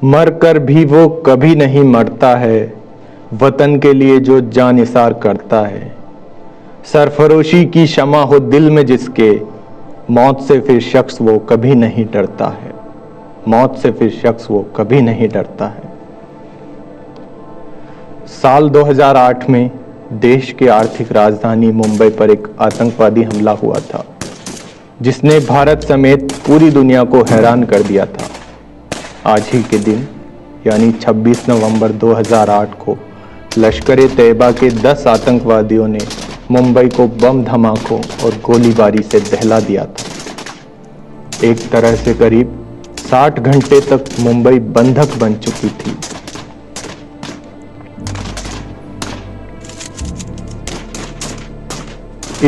मर कर भी वो कभी नहीं मरता है, वतन के लिए जो जान निसार करता है। सरफरोशी की शमा हो दिल में जिसके, मौत से फिर शख्स वो कभी नहीं डरता है। मौत से फिर शख्स वो कभी नहीं डरता है। साल 2008 में देश के आर्थिक राजधानी मुंबई पर एक आतंकवादी हमला हुआ था, जिसने भारत समेत पूरी दुनिया को हैरान कर दिया था। आज ही के दिन यानी 26 नवंबर 2008 को लश्कर-ए-तैयबा के 10 आतंकवादियों ने मुंबई को बम धमाकों और गोलीबारी से दहला दिया था। एक तरह से करीब 60 घंटे तक मुंबई बंधक बन चुकी थी।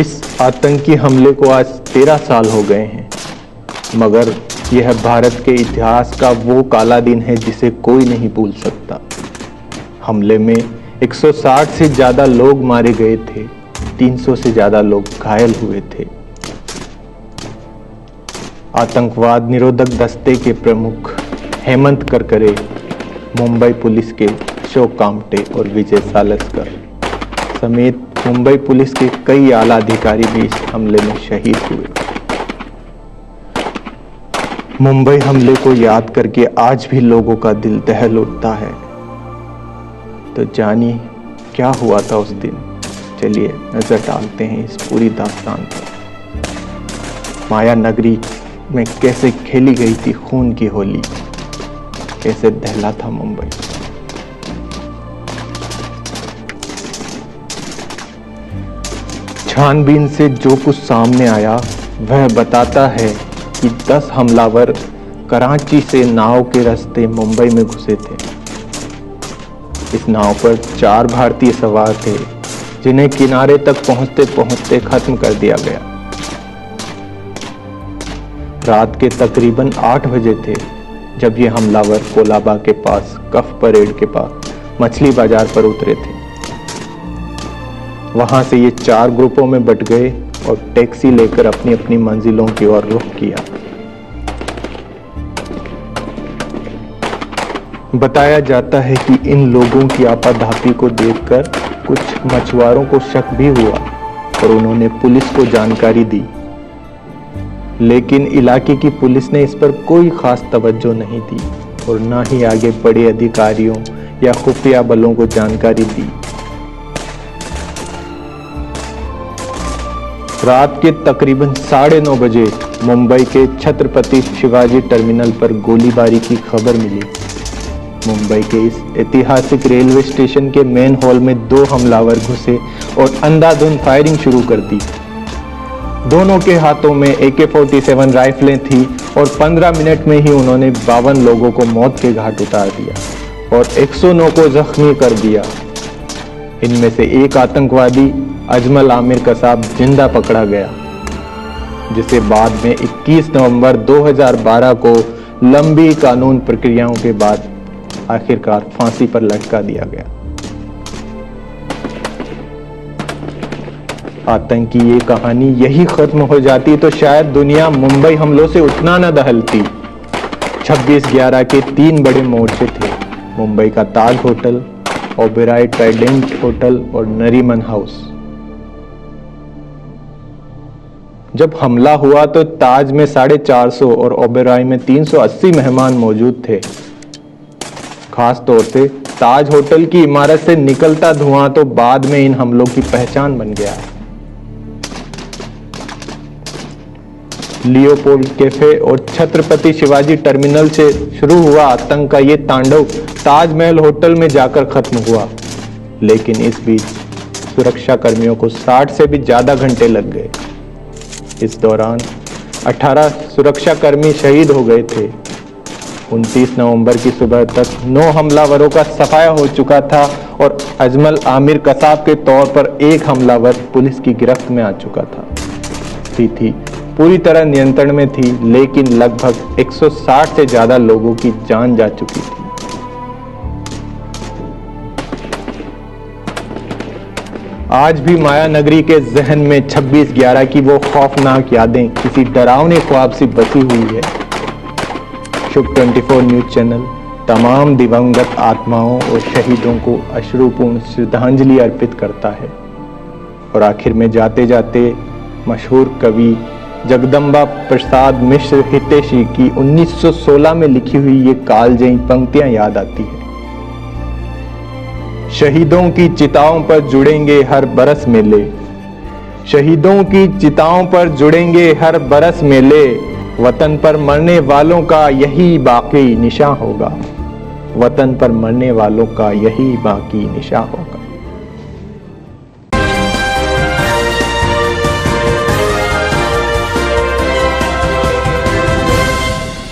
इस आतंकी हमले को आज 13 साल हो गए हैं, मगर यह भारत के इतिहास का वो काला दिन है जिसे कोई नहीं भूल सकता। हमले में 160 से ज्यादा लोग मारे गए थे, 300 से ज्यादा लोग घायल हुए थे। आतंकवाद निरोधक दस्ते के प्रमुख हेमंत करकरे, मुंबई पुलिस के अशोक कामटे और विजय सालस्कर समेत मुंबई पुलिस के कई आला अधिकारी भी इस हमले में शहीद हुए। मुंबई हमले को याद करके आज भी लोगों का दिल दहल उठता है। तो जानिए क्या हुआ था उस दिन। चलिए नजर डालते हैं इस पूरी दास्तान पर। माया नगरी में कैसे खेली गई थी खून की होली, कैसे दहला था मुंबई। छानबीन से जो कुछ सामने आया वह बताता है कि 10 हमलावर कराची से नाव के रास्ते मुंबई में घुसे थे। इस नाव पर 4 भारतीय सवार थे, जिन्हें किनारे तक पहुंचते पहुंचते खत्म कर दिया गया। रात के तकरीबन 8 बजे थे जब ये हमलावर कोलाबा के पास कफ परेड के पास मछली बाजार पर उतरे थे। वहां से ये 4 ग्रुपों में बट गए और टैक्सी लेकर अपनी अपनी मंजिलों की ओर रुख किया। बताया जाता है कि इन लोगों की आपाधापी को देखकर कुछ मछुआरों को शक भी हुआ और उन्होंने पुलिस को जानकारी दी, लेकिन इलाके की पुलिस ने इस पर कोई खास तवज्जो नहीं दी और ना ही आगे बड़े अधिकारियों या खुफिया बलों को जानकारी दी। रात के तकरीबन 9:30 बजे मुंबई के छत्रपति शिवाजी टर्मिनल पर गोलीबारी की खबर मिली। मुंबई के इस ऐतिहासिक रेलवे स्टेशन के मेन हॉल में 2 हमलावर घुसे और अंधाधुंध फायरिंग शुरू कर दी। दोनों के हाथों में AK-47 राइफलें थी और 15 मिनट में ही उन्होंने 52 लोगों को मौत के घाट उतार दिया और 109 को जख्मी कर दिया। इनमें से एक आतंकवादी अजमल आमिर कसाब जिंदा पकड़ा गया, जिसे बाद में 21 नवंबर 2012 को लंबी कानून प्रक्रियाओं के बाद आखिरकार फांसी पर लटका दिया गया। आतंकी ये कहानी यही खत्म हो जाती तो शायद दुनिया मुंबई हमलों से उतना न दहलती। 26/11 के 3 बड़े मोर्चे थे, मुंबई का ताज होटल, ओबेरॉय ट्राइडेंट होटल और नरीमन हाउस। जब हमला हुआ तो ताज में 450 और ओबेरॉय में 380 मेहमान मौजूद थे। खास तौर से ताज होटल की इमारत से निकलता धुआं तो बाद में इन हमलों की पहचान बन गया। लियोपोल्ड कैफे और छत्रपति शिवाजी टर्मिनल से शुरू हुआ आतंक का ये तांडव ताजमहल होटल में जाकर खत्म हुआ, लेकिन इस बीच सुरक्षा कर्मियों को 60 से भी ज्यादा घंटे लग गए। इस दौरान 18 सुरक्षा कर्मी शहीद हो गए थे। 29 नवंबर की सुबह तक 9 हमलावरों का सफाया हो चुका था और अजमल आमिर कसाब के तौर पर एक हमलावर पुलिस की गिरफ्त में आ चुका था। स्थिति पूरी तरह नियंत्रण में थी, लेकिन लगभग 160 से ज्यादा लोगों की जान जा चुकी थी। आज भी माया नगरी के जहन में 26/11 की वो खौफनाक यादें किसी डरावने ख्वाब से बसी हुई है। शुभ 24 न्यूज चैनल तमाम दिवंगत आत्माओं और शहीदों को अश्रुपूर्ण श्रद्धांजलि अर्पित करता है। और आखिर में जाते जाते मशहूर कवि जगदम्बा प्रसाद मिश्र हितैषी की 1916 में लिखी हुई ये कालजयी पंक्तियां याद आती है। शहीदों की चिताओं पर जुड़ेंगे हर बरस मेले, शहीदों की चिताओं पर जुड़ेंगे हर बरस मेले, वतन पर मरने वालों का यही बाकी निशान होगा, वतन पर मरने वालों का यही बाकी निशान होगा।